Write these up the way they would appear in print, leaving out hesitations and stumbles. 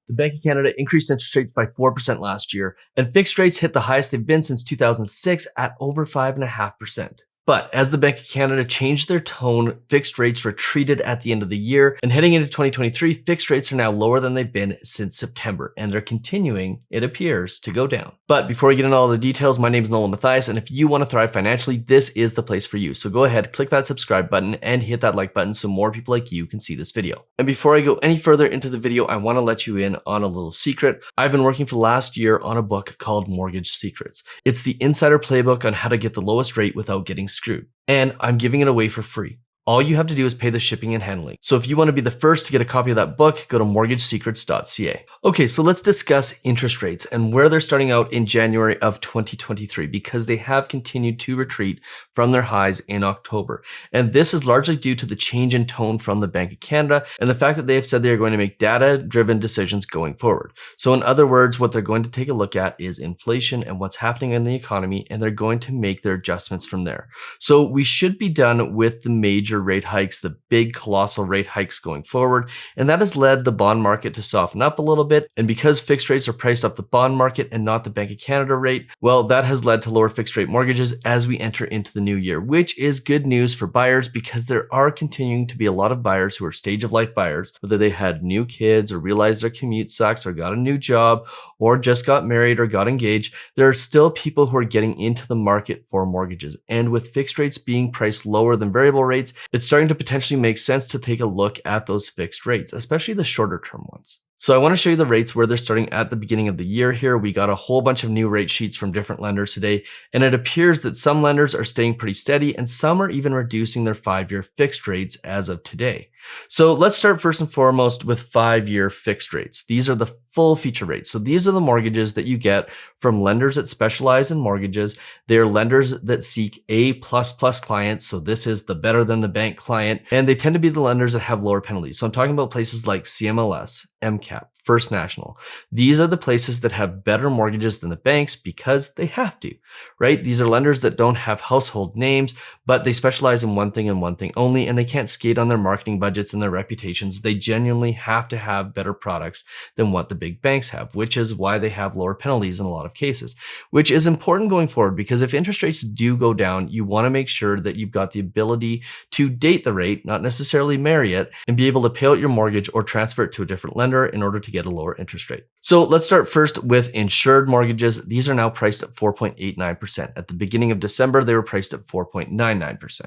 The Bank of Canada increased interest rates by 4% last year, and fixed rates hit the highest they've been since 2006 at over 5.5%. But as the Bank of Canada changed their tone, fixed rates retreated at the end of the year, and heading into 2023, fixed rates are now lower than they've been since September, and they're continuing, it appears, to go down. But before we get into all the details, my name is Nolan Mathias, and if you want to thrive financially, this is the place for you. So go ahead, click that subscribe button and hit that like button so more people like you can see this video. And before I go any further into the video, I want to let you in on a little secret. I've been working for the last year on a book called Mortgage Secrets. It's the insider playbook on how to get the lowest rate without getting screwed. And I'm giving it away for free. All you have to do is pay the shipping and handling. So if you want to be the first to get a copy of that book, go to mortgagesecrets.ca. Okay, so let's discuss interest rates and where they're starting out in January of 2023, because they have continued to retreat from their highs in October. And this is largely due to the change in tone from the Bank of Canada and the fact that they have said they are going to make data-driven decisions going forward. So in other words, what they're going to take a look at is inflation and what's happening in the economy, and they're going to make their adjustments from there. So we should be done with the major rate hikes, the big colossal rate hikes going forward, and that has led the bond market to soften up a little bit. And because fixed rates are priced off the bond market and not the Bank of Canada rate, well, that has led to lower fixed rate mortgages as we enter into the new year, which is good news for buyers because there are continuing to be a lot of buyers who are stage of life buyers, whether they had new kids or realized their commute sucks or got a new job or just got married or got engaged. There are still people who are getting into the market for mortgages, and with fixed rates being priced lower than variable rates, it's starting to potentially make sense to take a look at those fixed rates, especially the shorter term ones. So I want to show you the rates where they're starting at the beginning of the year here. We got a whole bunch of new rate sheets from different lenders today, and it appears that some lenders are staying pretty steady and some are even reducing their 5-year fixed rates as of today. So let's start first and foremost with 5-year fixed rates. These are the full feature rates. So these are the mortgages that you get from lenders that specialize in mortgages. They're lenders that seek A++ clients. So this is the better than the bank client, and they tend to be the lenders that have lower penalties. So I'm talking about places like CMLS, MCAP, First National. These are the places that have better mortgages than the banks because they have to, right? These are lenders that don't have household names, but they specialize in one thing and one thing only, and they can't skate on their marketing budgets and their reputations. They genuinely have to have better products than what the big banks have, which is why they have lower penalties in a lot of cases, which is important going forward because if interest rates do go down, you want to make sure that you've got the ability to date the rate, not necessarily marry it, and be able to pay out your mortgage or transfer it to a different lender in order to get a lower interest rate. So let's start first with insured mortgages. These are now priced at 4.89%. At the beginning of December, they were priced at 4.99%.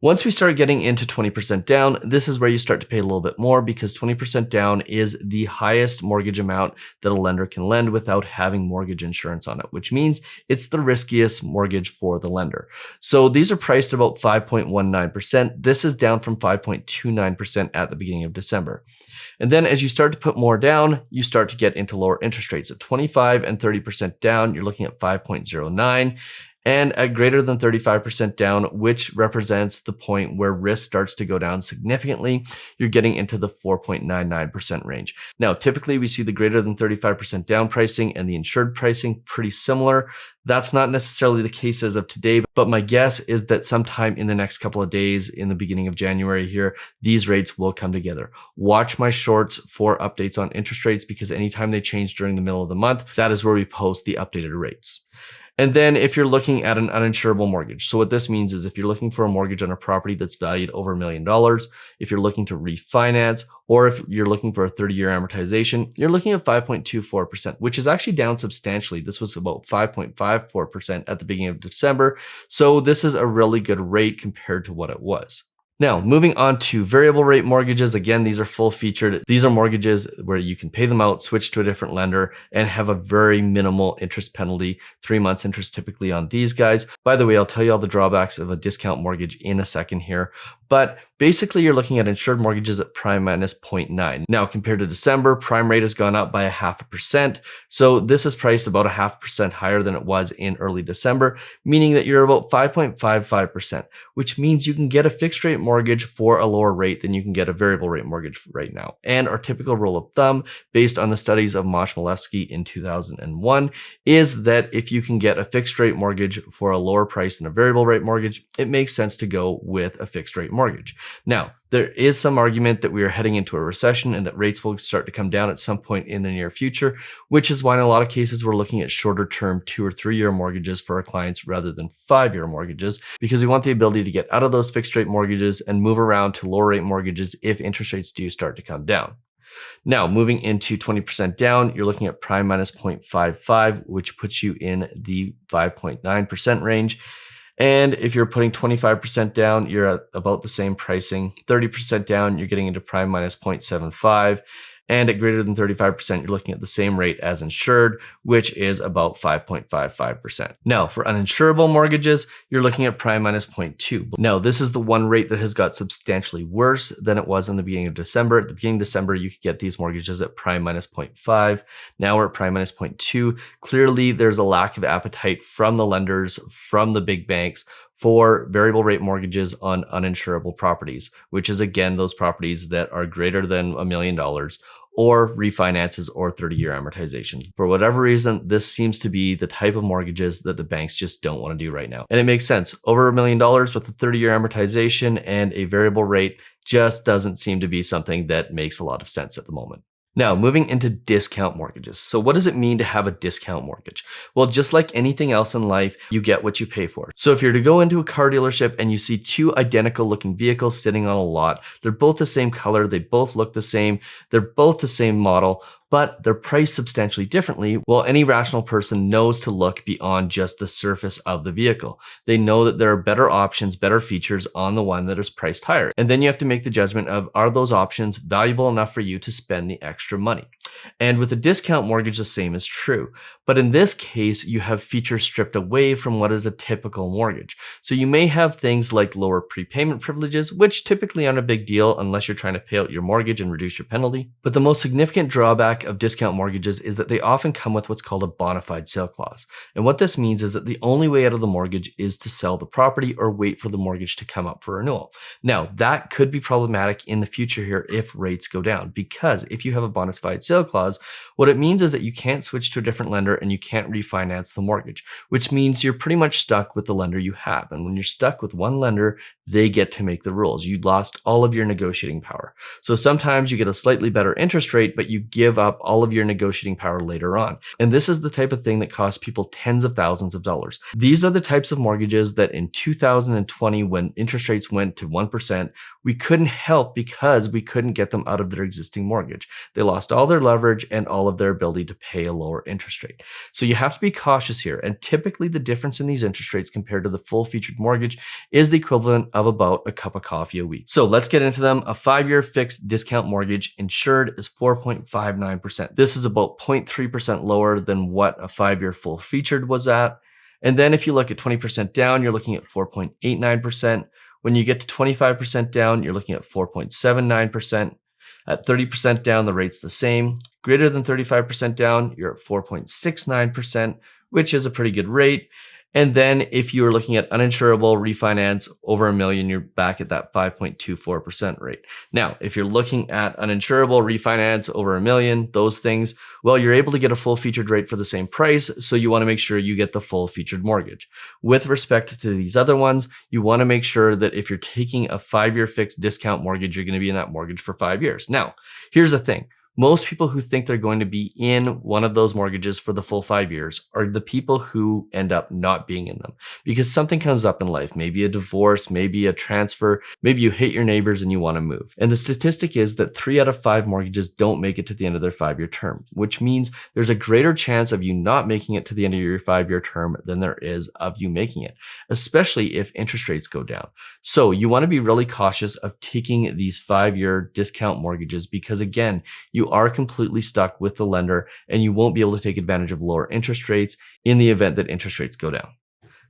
Once we start getting into 20% down, this is where you start to pay a little bit more because 20% down is the highest mortgage amount that a lender can lend without having mortgage insurance on it, which means it's the riskiest mortgage for the lender. So these are priced about 5.19%. This is down from 5.29% at the beginning of December. And then as you start to put more down, you start to get into lower interest rates. At 25 and 30% down, you're looking at 5.09. And at greater than 35% down, which represents the point where risk starts to go down significantly, you're getting into the 4.99% range. Now, typically we see the greater than 35% down pricing and the insured pricing pretty similar. That's not necessarily the case as of today, but my guess is that sometime in the next couple of days, in the beginning of January here, these rates will come together. Watch my shorts for updates on interest rates because anytime they change during the middle of the month, that is where we post the updated rates. And then if you're looking at an uninsurable mortgage, so what this means is if you're looking for a mortgage on a property that's valued over $1 million, if you're looking to refinance, or if you're looking for a 30-year amortization, you're looking at 5.24%, which is actually down substantially. This was about 5.54% at the beginning of December. So this is a really good rate compared to what it was. Now, moving on to variable rate mortgages. Again, these are full featured. These are mortgages where you can pay them out, switch to a different lender, and have a very minimal interest penalty, 3 months interest typically on these guys. By the way, I'll tell you all the drawbacks of a discount mortgage in a second here, but basically you're looking at insured mortgages at prime minus 0.9. Now, compared to December, prime rate has gone up by 0.5%. So this is priced about 0.5% higher than it was in early December, meaning that you're about 5.55%, which means you can get a fixed rate mortgage for a lower rate than you can get a variable rate mortgage right now. And our typical rule of thumb, based on the studies of Mosh Milewski in 2001, is that if you can get a fixed rate mortgage for a lower price than a variable rate mortgage, it makes sense to go with a fixed rate mortgage. Now, there is some argument that we are heading into a recession and that rates will start to come down at some point in the near future, which is why in a lot of cases we're looking at shorter term 2 or 3 year mortgages for our clients rather than 5-year mortgages, because we want the ability to get out of those fixed rate mortgages and move around to lower rate mortgages if interest rates do start to come down. Now, moving into 20% down, you're looking at prime minus 0.55, which puts you in the 5.9% range. And if you're putting 25% down, you're at about the same pricing. 30% down, you're getting into prime minus 0.75. And at greater than 35%, you're looking at the same rate as insured, which is about 5.55%. Now, for uninsurable mortgages, you're looking at prime minus 0.2. Now, this is the one rate that has got substantially worse than it was in the beginning of December. At the beginning of December, you could get these mortgages at prime minus 0.5. Now we're at prime minus 0.2. Clearly, there's a lack of appetite from the lenders, from the big banks, for variable rate mortgages on uninsurable properties, which is again those properties that are greater than $1 million or refinances or 30-year amortizations. For whatever reason, this seems to be the type of mortgages that the banks just don't want to do right now. And it makes sense. Over $1 million with a 30-year amortization and a variable rate just doesn't seem to be something that makes a lot of sense at the moment. Now, moving into discount mortgages. So what does it mean to have a discount mortgage? Well, just like anything else in life, you get what you pay for. So if you're to go into a car dealership and you see two identical looking vehicles sitting on a lot, they're both the same color, they both look the same, they're both the same model, but they're priced substantially differently. Well, any rational person knows to look beyond just the surface of the vehicle. They know that there are better options, better features on the one that is priced higher. And then you have to make the judgment of, are those options valuable enough for you to spend the extra money? And with a discount mortgage, the same is true. But in this case, you have features stripped away from what is a typical mortgage. So you may have things like lower prepayment privileges, which typically aren't a big deal unless you're trying to pay out your mortgage and reduce your penalty. But the most significant drawback of discount mortgages is that they often come with what's called a bona fide sale clause. And what this means is that the only way out of the mortgage is to sell the property or wait for the mortgage to come up for renewal. Now, that could be problematic in the future here if rates go down, because if you have a bona fide sale clause, what it means is that you can't switch to a different lender and you can't refinance the mortgage, which means you're pretty much stuck with the lender you have. And when you're stuck with one lender, they get to make the rules. You lost all of your negotiating power. So sometimes you get a slightly better interest rate, but you give up all of your negotiating power later on. And this is the type of thing that costs people tens of thousands of dollars. These are the types of mortgages that in 2020, when interest rates went to 1%, we couldn't help because we couldn't get them out of their existing mortgage. They lost all their leverage and all of their ability to pay a lower interest rate. So you have to be cautious here. And typically the difference in these interest rates compared to the full featured mortgage is the equivalent of about a cup of coffee a week. So let's get into them. A 5-year fixed discount mortgage insured is 4.59%. This is about 0.3% lower than what a 5-year full featured was at. And then if you look at 20% down, you're looking at 4.89%. When you get to 25% down, you're looking at 4.79%. At 30% down, the rate's the same. Greater than 35% down, you're at 4.69%, which is a pretty good rate. And then if you are looking at uninsurable refinance over $1 million, you're back at that 5.24% rate. Now, if you're looking at uninsurable refinance over $1 million, those things, well, you're able to get a full featured rate for the same price. So you want to make sure you get the full featured mortgage. With respect to these other ones, you want to make sure that if you're taking a 5-year fixed discount mortgage, you're going to be in that mortgage for 5 years. Now, here's the thing. Most people who think they're going to be in one of those mortgages for the full 5 years are the people who end up not being in them because something comes up in life, maybe a divorce, maybe a transfer, maybe you hate your neighbors and you want to move. And the statistic is that 3 out of 5 mortgages don't make it to the end of their 5-year term, which means there's a greater chance of you not making it to the end of your 5-year term than there is of you making it, especially if interest rates go down. So you want to be really cautious of taking these 5-year discount mortgages because again, you are completely stuck with the lender and you won't be able to take advantage of lower interest rates in the event that interest rates go down.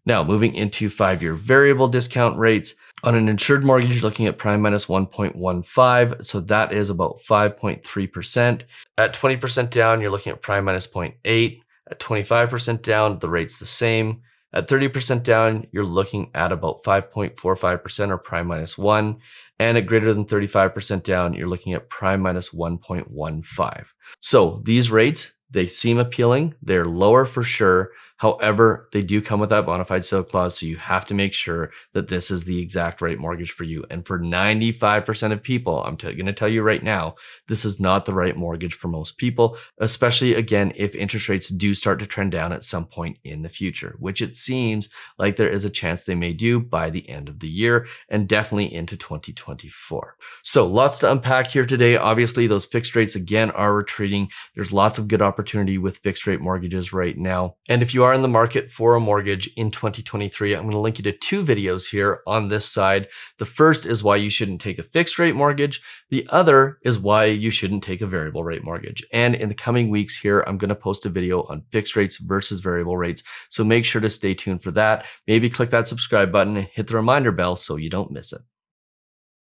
Now, moving into 5-year variable discount rates. On an insured mortgage, you're looking at prime minus 1.15. So that is about 5.3%. At 20% down, you're looking at prime minus 0.8. At 25% down, the rate's the same. At 30% down, you're looking at about 5.45% or prime minus 1. And at greater than 35% down, you're looking at prime minus 1.15. So these rates, they seem appealing. They're lower for sure. However, they do come with that bona fide sale clause, so you have to make sure that this is the exact right mortgage for you. And for 95% of people, I'm going to tell you right now, this is not the right mortgage for most people, especially again, if interest rates do start to trend down at some point in the future, which it seems like there is a chance they may do by the end of the year and definitely into 2024. So lots to unpack here today. Obviously, those fixed rates again are retreating. There's lots of good opportunity with fixed rate mortgages right now. And if you are in the market for a mortgage in 2023, I'm going to link you to 2 videos here on this side. The first is why you shouldn't take a fixed rate mortgage. The other is why you shouldn't take a variable rate mortgage. And in the coming weeks here, I'm going to post a video on fixed rates versus variable rates. So make sure to stay tuned for that. Maybe click that subscribe button and hit the reminder bell so you don't miss it.